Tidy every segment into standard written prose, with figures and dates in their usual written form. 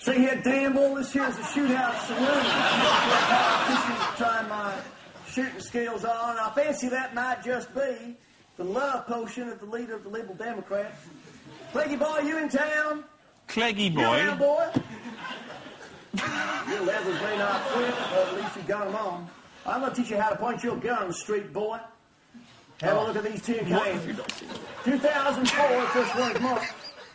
See here, Dan, boy, this here's a shootout saloon. Politicians trying my shooting skills on. I fancy that might just be the love potion of the leader of the Liberal Democrats. Cleggy boy, you in town? Cleggy boy? You around, boy? Your levers may not fit, but at least you got them on. I'm going to teach you how to point your gun on the street, boy. Have a look at these tin cans. 2004, first one month.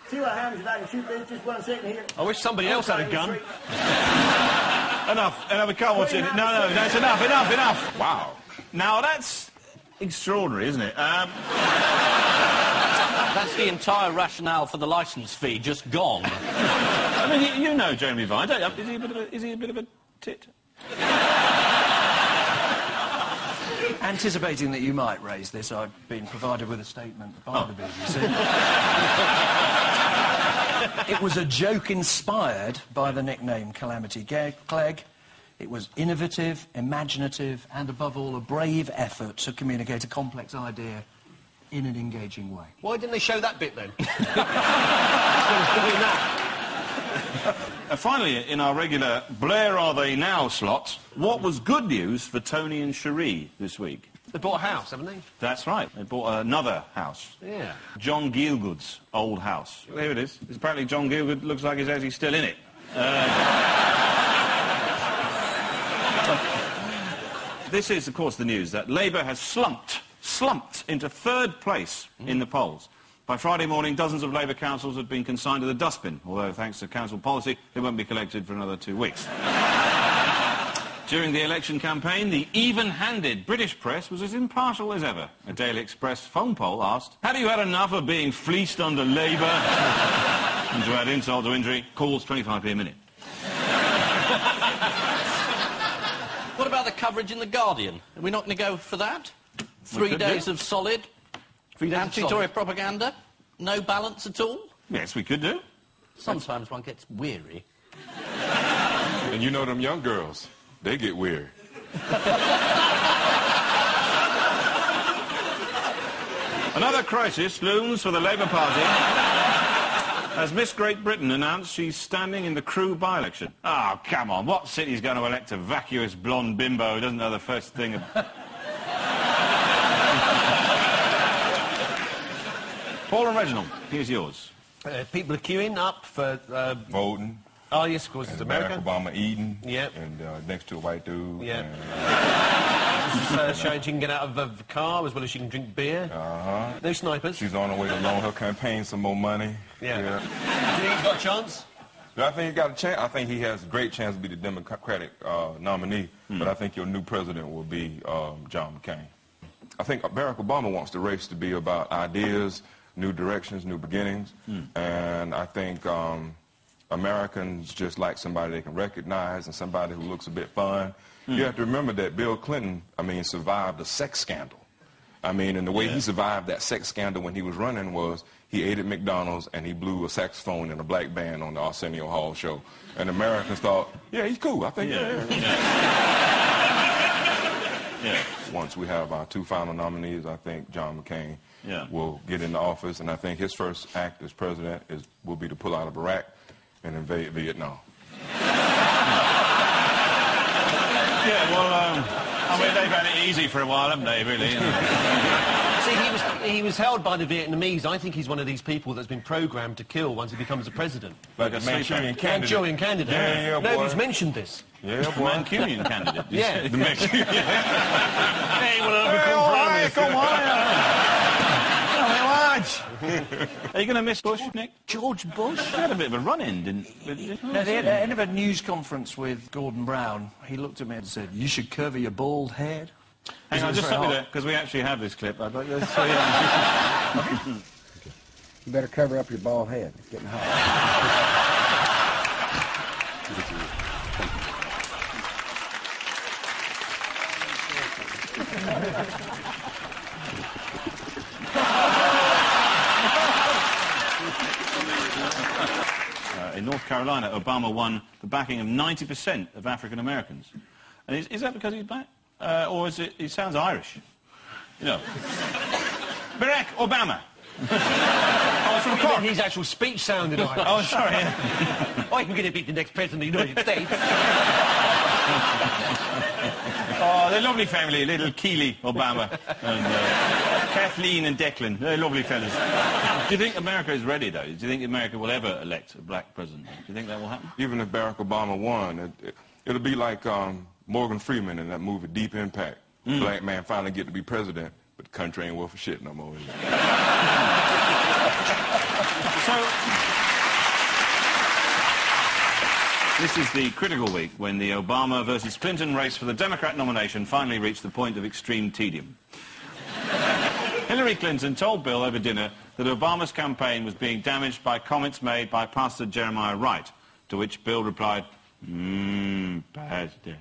See what happens if I can shoot this? Just 1 second here. I wish somebody else had a gun. Enough, we can't watch it. No, that's enough. Wow. Now, that's extraordinary, isn't it? That's the entire rationale for the licence fee, just gone. I mean, you know Jeremy Vine, don't you? Is he a bit of a tit? Anticipating that you might raise this, I've been provided with a statement by the BBC. It was a joke inspired by the nickname Calamity Clegg. It was innovative, imaginative, and above all, a brave effort to communicate a complex idea in an engaging way. Why didn't they show that bit, then? Finally, in our regular Blair Are They Now slot, what was good news for Tony and Cherie this week? They bought a house, haven't they? That's right. They bought another house. Yeah. John Gielgud's old house. Here it is. Apparently John Gielgud looks like he's actually still in it. This is, of course, the news that Labour has slumped into third place in the polls. By Friday morning, dozens of Labour councils had been consigned to the dustbin, although, thanks to council policy, they won't be collected for another 2 weeks. During the election campaign, the even-handed British press was as impartial as ever. A Daily Express phone poll asked, "Have you had enough of being fleeced under Labour?" And to add insult to injury, calls 25p a minute. What about the coverage in The Guardian? Are we not going to go for that? 3 days of solid anti-Tory propaganda? No balance at all? Yes, we could do. Sometimes one gets weary. And you know them young girls, they get weary. Another crisis looms for the Labour Party as Miss Great Britain announced she's standing in the Crewe by-election. Oh, come on, what city's going to elect a vacuous blonde bimbo who doesn't know the first thing of... Paul and Reginald, here's yours. People are queuing up for... Voting. Oh, yes, of course, it's America. Barack Obama eating. Yep. And next to a white dude. Yeah. Showing she can get out of the car as well as she can drink beer. Uh-huh. No snipers. She's on her way to loan her campaign some more money. Yeah. Do you think he's got a chance? Do I think he's got a chance? I think he has a great chance to be the Democratic nominee, but I think your new president will be John McCain. I think Barack Obama wants the race to be about ideas, new directions, new beginnings, and I think Americans just like somebody they can recognize and somebody who looks a bit fun. You have to remember that Bill Clinton, survived a sex scandal. And the way he survived that sex scandal when he was running was he ate at McDonald's and he blew a saxophone in a black band on the Arsenio Hall show. And Americans thought, yeah, he's cool. I think, yeah. Once we have our 2 final nominees, I think John McCain will get into office. And I think his first act as president will be to pull out of Iraq and invade Vietnam. Yeah, well, they've had it easy for a while, haven't they, really? See, he was held by the Vietnamese. I think he's one of these people that's been programmed to kill once he becomes a president. Like a Manchurian candidate. Manchurian candidate. Yeah, boy. Nobody's mentioned this. Yeah, boy. Mancunian candidate. Yeah. The Mancunian. Hey, all right, come on. Are you going to miss Bush, Nick? George Bush? He had a bit of a run-in, didn't he? No, at the end of a news conference with Gordon Brown, he looked at me and said, "You should cover your bald head." Hang on, just stop me there, because we actually have this clip. I'd like to show you. You better cover up your bald head. It's getting hot. In North Carolina, Obama won the backing of 90% of African Americans. And is that because he's black? Or is it... He sounds Irish. You know. Barack Obama. That's from Cock. His actual speech sounded Irish. Oh, sorry, yeah. I'm going to beat the next president of the United States. Oh, they're a lovely family, little Keeley Obama and Kathleen and Declan. They're lovely fellas. Do you think America is ready, though? Do you think America will ever elect a black president? Do you think that will happen? Even if Barack Obama won, it'll be like Morgan Freeman in that movie Deep Impact. Black man finally get to be president, but the country ain't worth a shit no more. So, this is the critical week when the Obama versus Clinton race for the Democrat nomination finally reached the point of extreme tedium. Hillary Clinton told Bill over dinner that Obama's campaign was being damaged by comments made by Pastor Jeremiah Wright, to which Bill replied, Pastor.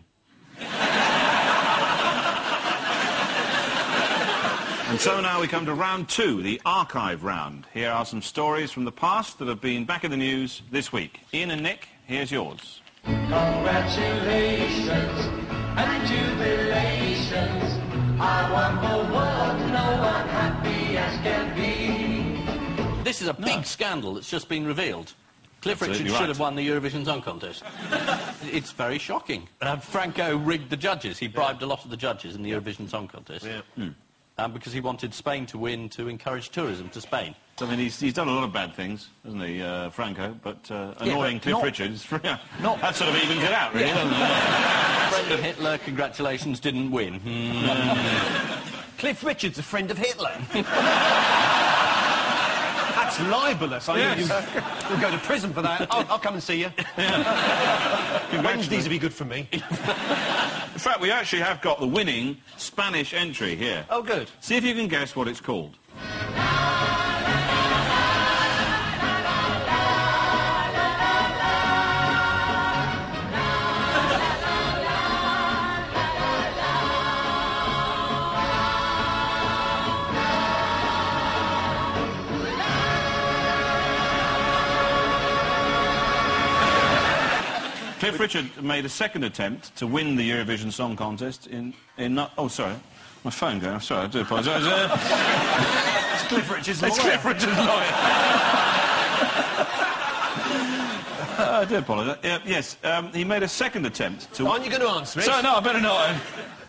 And so now we come to round 2, the archive round. Here are some stories from the past that have been back in the news this week. Ian and Nick, here's yours. Congratulations and jubilations. I won the world, no one happy as can be. This is a big scandal that's just been revealed. Cliff Absolutely Richard right. should have won the Eurovision Song Contest. It's very shocking. Franco rigged the judges. He bribed a lot of the judges in the Eurovision Song Contest. Because he wanted Spain to win to encourage tourism to Spain. I mean, he's done a lot of bad things, hasn't he, Franco? But annoying Cliff Richards, that sort of evens it out, really, doesn't it? Friend of Hitler, congratulations, didn't win. Cliff Richard's a friend of Hitler. That's libelous. You'll go to prison for that. I'll come and see you. Wednesdays will be good for me. In fact, we actually have got the winning Spanish entry here. Oh, good. See if you can guess what it's called. Cliff Richard made a second attempt to win the Eurovision Song Contest oh, sorry. My phone going. I'm sorry, I do apologise. It's Cliff Richard's lawyer. It's Cliff Richard's lawyer. I do apologise. Yes, he made a second attempt to... Aren't you going to answer it? Sorry, no, I better not.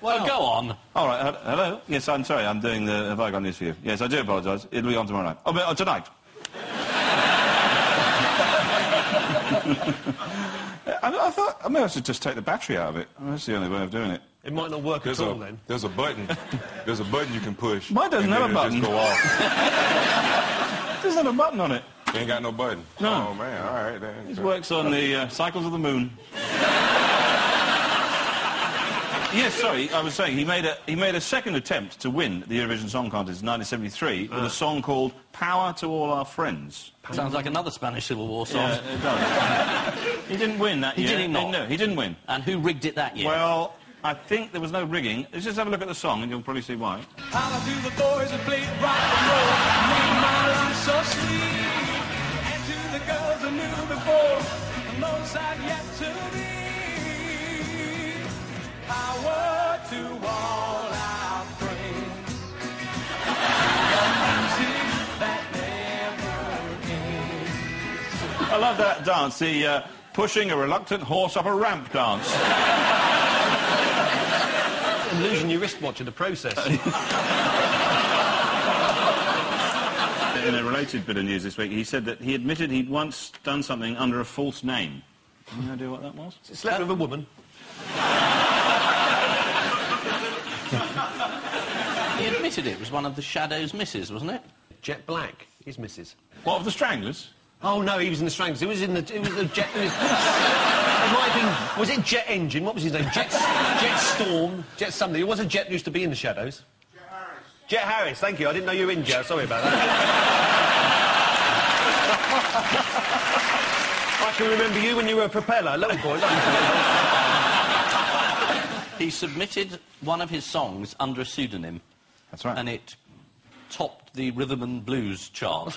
Well, go on. All right, hello? Yes, I'm sorry, I'm doing the... Have I got news for you? Yes, I do apologise. It'll be on tomorrow night. Oh, but tonight. I thought I may should just take the battery out of it. That's the only way of doing it. It might not work at all, then. There's a button. There's a button you can push. Mine doesn't have a button. Just go off. It doesn't have a button on it. You ain't got no button. No. Oh, man, all right, then. It works on the cycles of the moon. Yes, sorry, I was saying he made a second attempt to win the Eurovision Song Contest in 1973 with a song called Power to All Our Friends. Sounds like another Spanish Civil War song. Yeah, it does. He didn't win that year. Did he not? No, he didn't win. And who rigged it that year? Well, I think there was no rigging. Let's just have a look at the song and you'll probably see why. How do the boys that play rock and roll make my life so sweet? And to the girls I knew before, the most I've yet to be. Power to all our friends. Music that never ends. I love that dance, the pushing a reluctant horse up a ramp dance. And losing your wristwatch in the process. In a related bit of news this week, he said that he admitted he'd once done something under a false name. Any idea what that was? Slept with a woman. He admitted it was one of the Shadows' misses, wasn't it? Jet Black, his missus. What, of the Stranglers? Oh, no, he was in the Stranglers. It was the Jet... It might have been... Was it Jet Engine? What was his name? Jet Storm? Jet something. It wasn't Jet used to be in the Shadows. Jet Harris. Jet Harris, thank you. I didn't know you were in, Jet. Sorry about that. I can remember you when you were a propeller. Little boy. He submitted one of his songs under a pseudonym. That's right. And it topped the rhythm and blues chart.